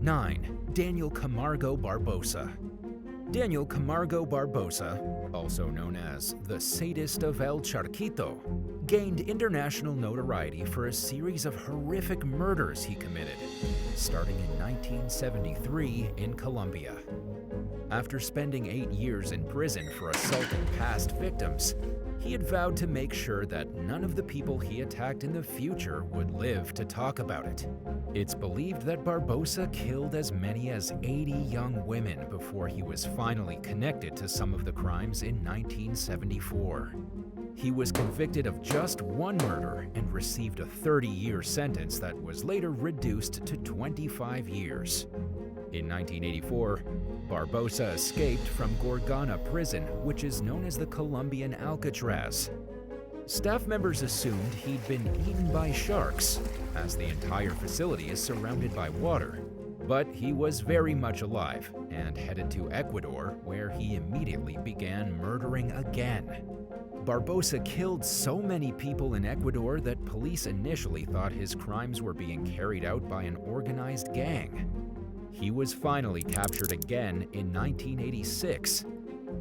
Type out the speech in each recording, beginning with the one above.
9. Daniel Camargo Barbosa. Daniel Camargo Barbosa, also known as the Sadist of El Charquito, gained international notoriety for a series of horrific murders he committed, starting in 1973 in Colombia. After spending 8 years in prison for assaulting past victims, he had vowed to make sure that none of the people he attacked in the future would live to talk about it. It's believed that Barbosa killed as many as 80 young women before he was finally connected to some of the crimes in 1974. He was convicted of just one murder and received a 30-year sentence that was later reduced to 25 years. In 1984, Barbosa escaped from Gorgona prison, which is known as the Colombian Alcatraz. Staff members assumed he'd been eaten by sharks, as the entire facility is surrounded by water. But he was very much alive and headed to Ecuador, where he immediately began murdering again. Barbosa killed so many people in Ecuador that police initially thought his crimes were being carried out by an organized gang. He was finally captured again in 1986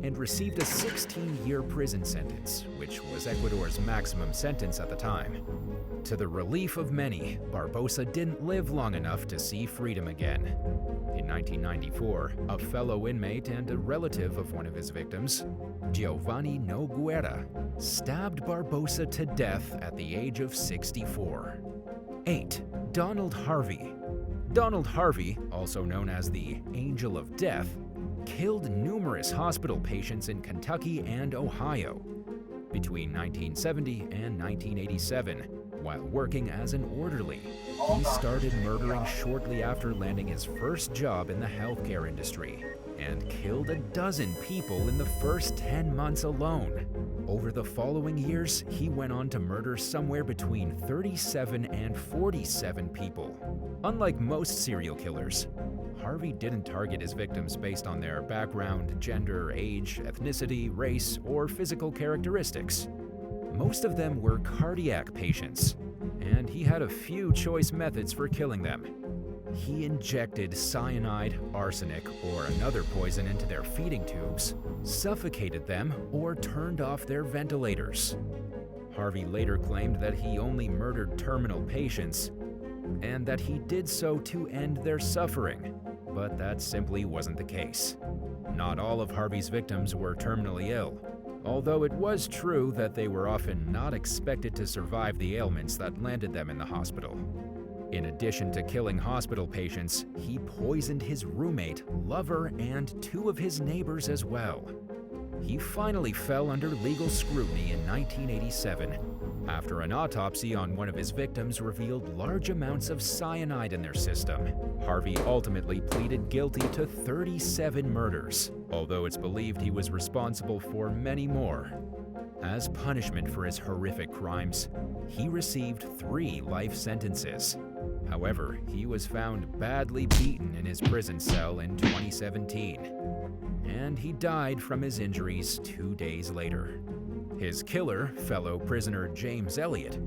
and received a 16-year prison sentence, which was Ecuador's maximum sentence at the time. To the relief of many, Barbosa didn't live long enough to see freedom again. In 1994, a fellow inmate and a relative of one of his victims, Giovanni Noguera, stabbed Barbosa to death at the age of 64. 8. Donald Harvey. Donald Harvey, also known as the Angel of Death, killed numerous hospital patients in Kentucky and Ohio between 1970 and 1987 while working as an orderly. He started murdering shortly after landing his first job in the healthcare industry and killed a dozen people in the first 10 months alone. Over the following years, he went on to murder somewhere between 37 and 47 people. Unlike most serial killers, Harvey didn't target his victims based on their background, gender, age, ethnicity, race, or physical characteristics. Most of them were cardiac patients, and he had a few choice methods for killing them. He injected cyanide, arsenic, or another poison into their feeding tubes, suffocated them, or turned off their ventilators. Harvey later claimed that he only murdered terminal patients and that he did so to end their suffering, but that simply wasn't the case. Not all of Harvey's victims were terminally ill, although it was true that they were often not expected to survive the ailments that landed them in the hospital. In addition to killing hospital patients, he poisoned his roommate, lover, and 2 of his neighbors as well. He finally fell under legal scrutiny in 1987 after an autopsy on one of his victims revealed large amounts of cyanide in their system. Harvey ultimately pleaded guilty to 37 murders, although it's believed he was responsible for many more. As punishment for his horrific crimes, he received 3 life sentences. However, he was found badly beaten in his prison cell in 2017, and he died from his injuries 2 days later. His killer, fellow prisoner James Elliott,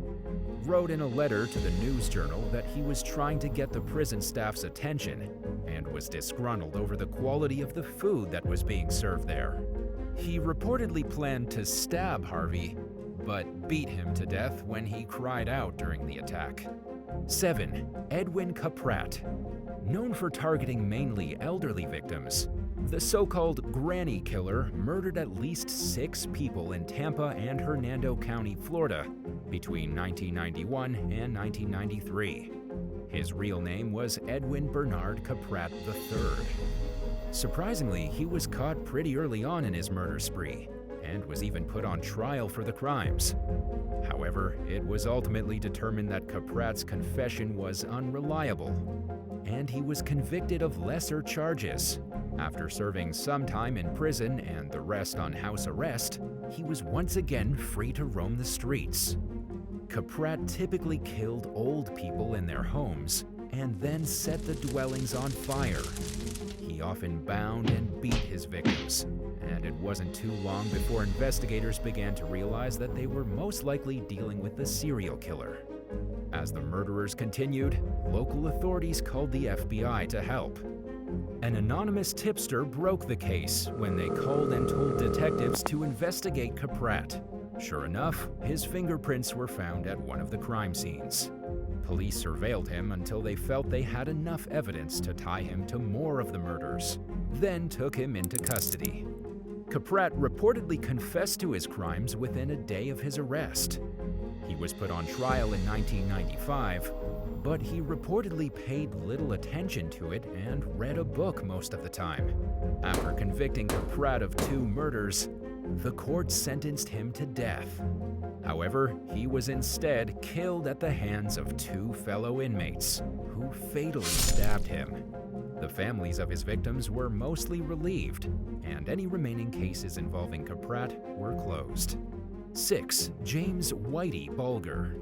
wrote in a letter to the News Journal that he was trying to get the prison staff's attention and was disgruntled over the quality of the food that was being served there. He reportedly planned to stab Harvey, but beat him to death when he cried out during the attack. 7. Edwin Caprat. Known for targeting mainly elderly victims, the so-called Granny Killer murdered at least 6 people in Tampa and Hernando County, Florida, between 1991 and 1993. His real name was Edwin Bernard Caprat III. Surprisingly, he was caught pretty early on in his murder spree, and was even put on trial for the crimes. However, it was ultimately determined that Caprat's confession was unreliable, and he was convicted of lesser charges. After serving some time in prison and the rest on house arrest, he was once again free to roam the streets. Caprat typically killed old people in their homes and then set the dwellings on fire. He often bound and beat his victims, and it wasn't too long before investigators began to realize that they were most likely dealing with a serial killer. As the murderers continued, local authorities called the FBI to help. An anonymous tipster broke the case when they called and told detectives to investigate Caprat. Sure enough, his fingerprints were found at one of the crime scenes. Police surveilled him until they felt they had enough evidence to tie him to more of the murders, then took him into custody. Caprat reportedly confessed to his crimes within a day of his arrest. He was put on trial in 1995, but he reportedly paid little attention to it and read a book most of the time. After convicting Caprat of 2 murders, the court sentenced him to death. However, he was instead killed at the hands of 2 fellow inmates, who fatally stabbed him. The families of his victims were mostly relieved, and any remaining cases involving Caprat were closed. 6. James Whitey Bulger.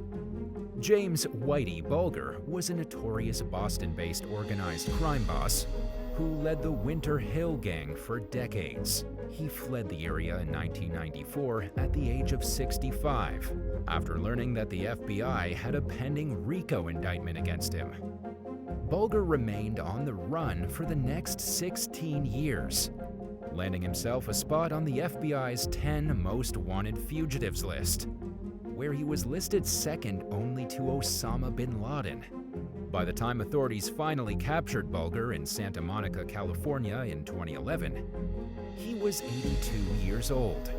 James Whitey Bulger was a notorious Boston-based organized crime boss who led the Winter Hill Gang for decades. He fled the area in 1994 at the age of 65, after learning that the FBI had a pending RICO indictment against him. Bulger remained on the run for the next 16 years, landing himself a spot on the FBI's 10 most wanted fugitives list, where he was listed second only to Osama bin Laden. By the time authorities finally captured Bulger in Santa Monica, California in 2011, he was 82 years old.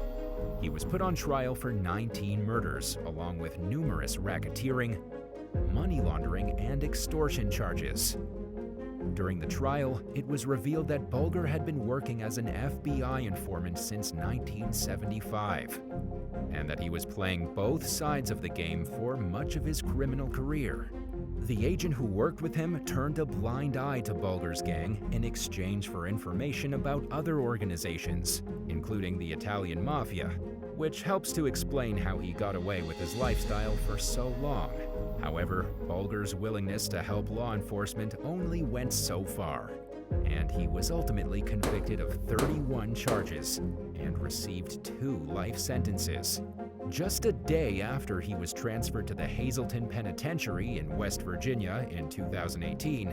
He was put on trial for 19 murders, along with numerous racketeering, money laundering, and extortion charges. During the trial, it was revealed that Bulger had been working as an FBI informant since 1975, and that he was playing both sides of the game for much of his criminal career. The agent who worked with him turned a blind eye to Bulger's gang in exchange for information about other organizations, including the Italian Mafia, which helps to explain how he got away with his lifestyle for so long. However, Bulger's willingness to help law enforcement only went so far, and he was ultimately convicted of 31 charges and received 2 life sentences. Just a day after he was transferred to the Hazleton Penitentiary in West Virginia in 2018,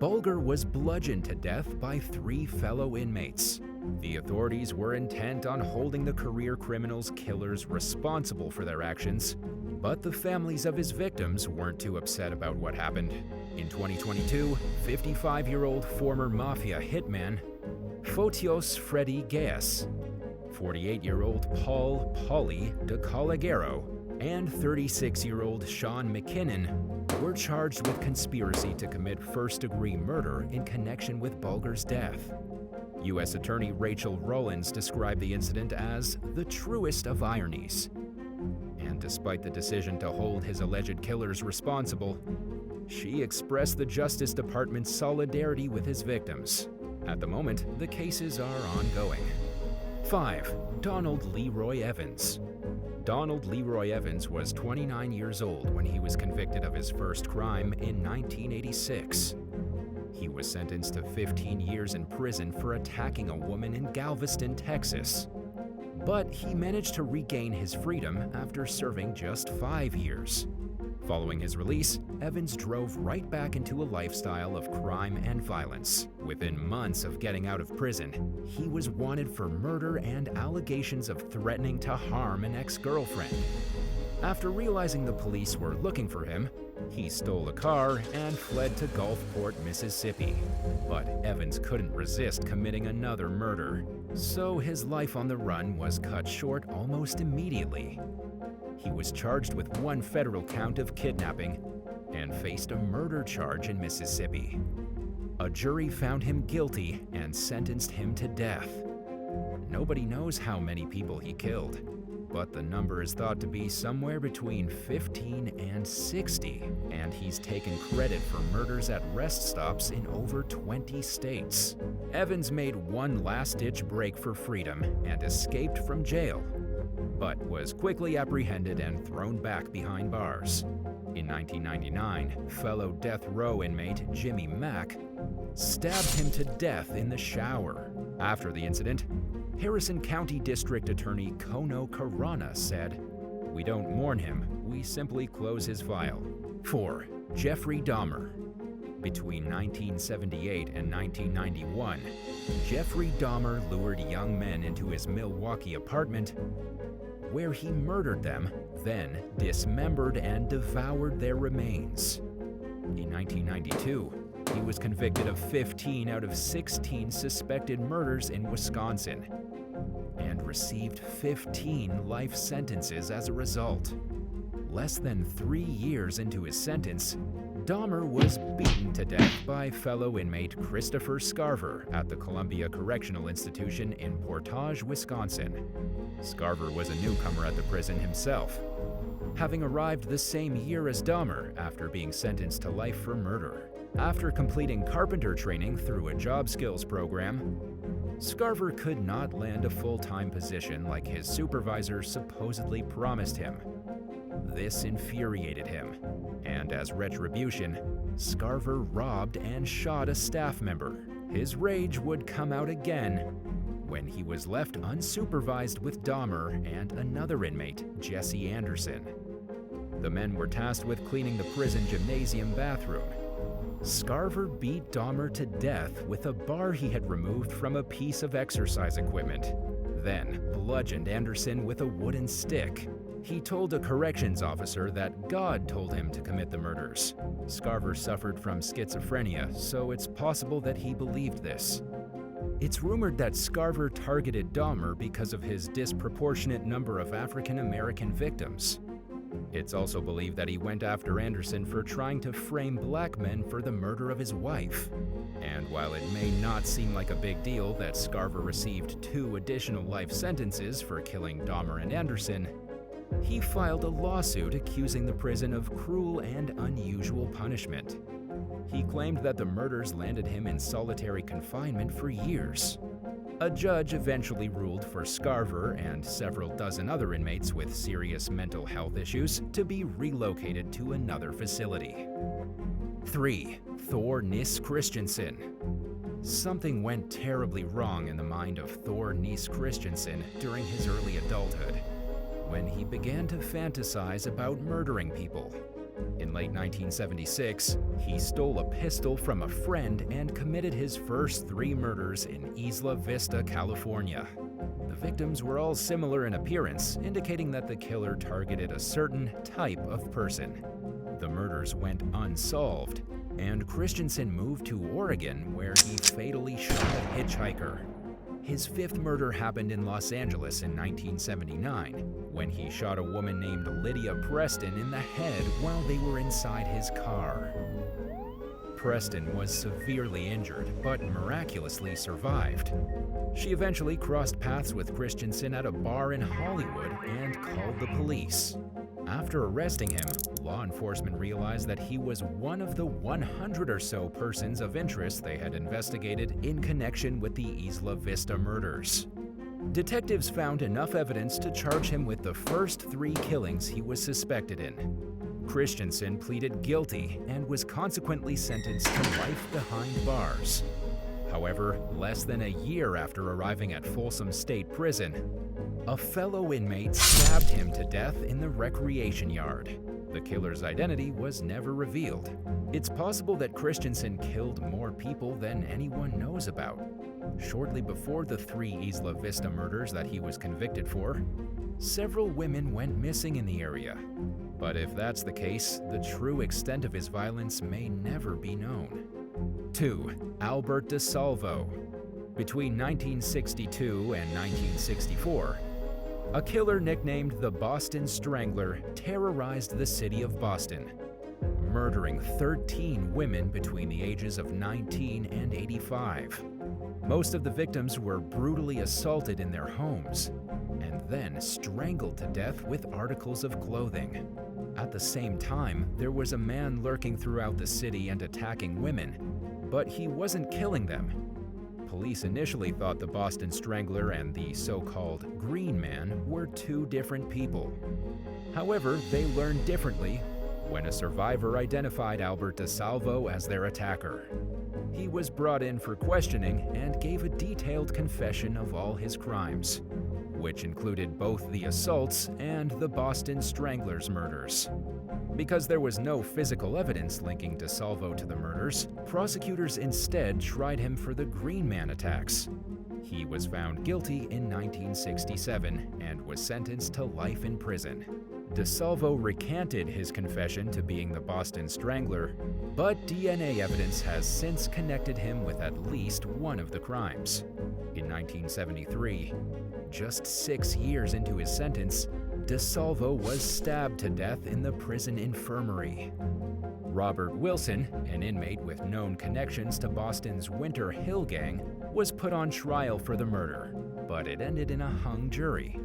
Bulger was bludgeoned to death by 3 fellow inmates. The authorities were intent on holding the career criminal's killers responsible for their actions, but the families of his victims weren't too upset about what happened. In 2022, 55-year-old former mafia hitman Fotios Freddy Gaius, 48-year-old Paul Pauly de Calagero, and 36-year-old Sean McKinnon were charged with conspiracy to commit first-degree murder in connection with Bulger's death. U.S. Attorney Rachel Rollins described the incident as the truest of ironies. And despite the decision to hold his alleged killers responsible, she expressed the Justice Department's solidarity with his victims. At the moment, the cases are ongoing. 5. Donald Leroy Evans. Donald Leroy Evans was 29 years old when he was convicted of his first crime in 1986. He was sentenced to 15 years in prison for attacking a woman in Galveston, Texas. But he managed to regain his freedom after serving just 5 years. Following his release, Evans drove right back into a lifestyle of crime and violence. Within months of getting out of prison, he was wanted for murder and allegations of threatening to harm an ex-girlfriend. After realizing the police were looking for him, he stole a car and fled to Gulfport, Mississippi. But Evans couldn't resist committing another murder, so his life on the run was cut short almost immediately. He was charged with 1 federal count of kidnapping and faced a murder charge in Mississippi. A jury found him guilty and sentenced him to death. Nobody knows how many people he killed, but the number is thought to be somewhere between 15 and 60, and he's taken credit for murders at rest stops in over 20 states. Evans made one last-ditch break for freedom and escaped from jail, but was quickly apprehended and thrown back behind bars. In 1999, fellow death row inmate Jimmy Mack stabbed him to death in the shower. After the incident, Harrison County District Attorney Kono Karana said, "We don't mourn him, we simply close his file." 4. Jeffrey Dahmer. Between 1978 and 1991, Jeffrey Dahmer lured young men into his Milwaukee apartment, where he murdered them, then dismembered and devoured their remains. In 1992, he was convicted of 15 out of 16 suspected murders in Wisconsin and received 15 life sentences as a result. Less than 3 years into his sentence, Dahmer was beaten to death by fellow inmate Christopher Scarver at the Columbia Correctional Institution in Portage, Wisconsin. Scarver was a newcomer at the prison himself, having arrived the same year as Dahmer after being sentenced to life for murder. After completing carpenter training through a job skills program, Scarver could not land a full-time position like his supervisor supposedly promised him. This infuriated him, and as retribution, Scarver robbed and shot a staff member. His rage would come out again when he was left unsupervised with Dahmer and another inmate, Jesse Anderson. The men were tasked with cleaning the prison gymnasium bathroom. Scarver beat Dahmer to death with a bar he had removed from a piece of exercise equipment, then bludgeoned Anderson with a wooden stick. He told a corrections officer that God told him to commit the murders. Scarver suffered from schizophrenia, so it's possible that he believed this. It's rumored that Scarver targeted Dahmer because of his disproportionate number of African American victims. It's also believed that he went after Anderson for trying to frame black men for the murder of his wife. And while it may not seem like a big deal that Scarver received 2 additional life sentences for killing Dahmer and Anderson, he filed a lawsuit accusing the prison of cruel and unusual punishment. He claimed that the murders landed him in solitary confinement for years. A judge eventually ruled for Scarver and several dozen other inmates with serious mental health issues to be relocated to another facility. 3. Thornis Christensen. Something went terribly wrong in the mind of Thornis Christensen during his early adulthood, when he began to fantasize about murdering people. In late 1976, he stole a pistol from a friend and committed his first 3 murders in Isla Vista, California. The victims were all similar in appearance, indicating that the killer targeted a certain type of person. The murders went unsolved, and Christensen moved to Oregon, where he fatally shot a hitchhiker. His 5th murder happened in Los Angeles in 1979, when he shot a woman named Lydia Preston in the head while they were inside his car. Preston was severely injured, but miraculously survived. She eventually crossed paths with Christensen at a bar in Hollywood and called the police. After arresting him, law enforcement realized that he was one of the 100 or so persons of interest they had investigated in connection with the Isla Vista murders. Detectives found enough evidence to charge him with the first 3 killings he was suspected in. Christensen pleaded guilty and was consequently sentenced to life behind bars. However, less than a year after arriving at Folsom State Prison, a fellow inmate stabbed him to death in the recreation yard. The killer's identity was never revealed. It's possible that Christensen killed more people than anyone knows about. Shortly before the 3 Isla Vista murders that he was convicted for, several women went missing in the area. But if that's the case, the true extent of his violence may never be known. 2. Albert Desalvo. Between 1962 and 1964, a killer nicknamed the Boston Strangler terrorized the city of Boston, murdering 13 women between the ages of 19 and 85. Most of the victims were brutally assaulted in their homes and then strangled to death with articles of clothing. At the same time, there was a man lurking throughout the city and attacking women, but he wasn't killing them. Police initially thought the Boston Strangler and the so-called Green Man were 2 different people. However, they learned differently when a survivor identified Albert Desalvo as their attacker. He was brought in for questioning and gave a detailed confession of all his crimes, which included both the assaults and the Boston Strangler's murders. Because there was no physical evidence linking Desalvo to the murders, prosecutors instead tried him for the Green Man attacks. He was found guilty in 1967 and was sentenced to life in prison. Desalvo recanted his confession to being the Boston Strangler, but DNA evidence has since connected him with at least one of the crimes. In 1973, just 6 years into his sentence, Desalvo was stabbed to death in the prison infirmary. Robert Wilson, an inmate with known connections to Boston's Winter Hill Gang, was put on trial for the murder, but it ended in a hung jury.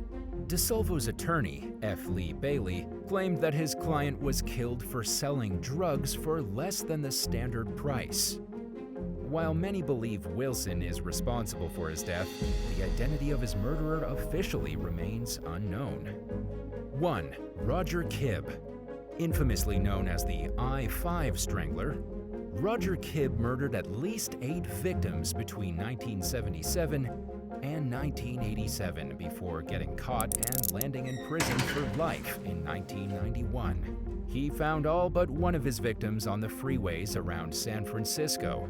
Desalvo's attorney, F. Lee Bailey, claimed that his client was killed for selling drugs for less than the standard price. While many believe Wilson is responsible for his death, the identity of his murderer officially remains unknown. 1. Roger Kibb. Infamously known as the I-5 Strangler, Roger Kibb murdered at least 8 victims between 1977 and 1987 before getting caught and landing in prison for life in 1991. He found all but one of his victims on the freeways around San Francisco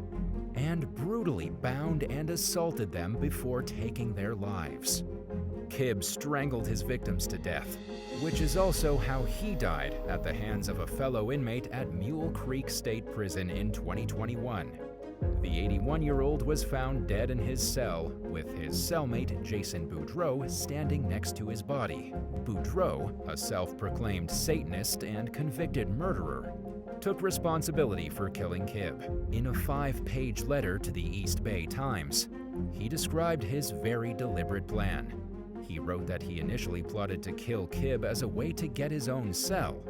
and brutally bound and assaulted them before taking their lives. Kibb strangled his victims to death, which is also how he died at the hands of a fellow inmate at Mule Creek State Prison in 2021. The 81-year-old was found dead in his cell, with his cellmate Jason Boudreau standing next to his body. Boudreau, a self-proclaimed Satanist and convicted murderer, took responsibility for killing Kibb. In a 5-page letter to the East Bay Times, he described his very deliberate plan. He wrote that he initially plotted to kill Kibb as a way to get his own cell,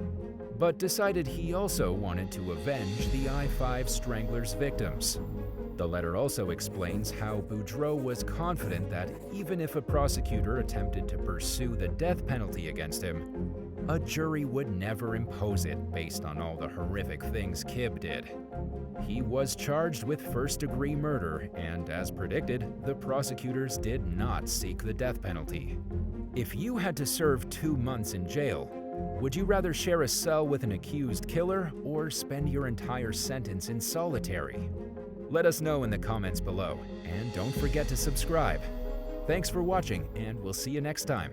but decided he also wanted to avenge the I-5 Strangler's victims. The letter also explains how Boudreau was confident that even if a prosecutor attempted to pursue the death penalty against him, a jury would never impose it based on all the horrific things Kibb did. He was charged with first-degree murder, and as predicted, the prosecutors did not seek the death penalty. If you had to serve 2 months in jail, would you rather share a cell with an accused killer or spend your entire sentence in solitary? Let us know in the comments below, and don't forget to subscribe. Thanks for watching, and we'll see you next time.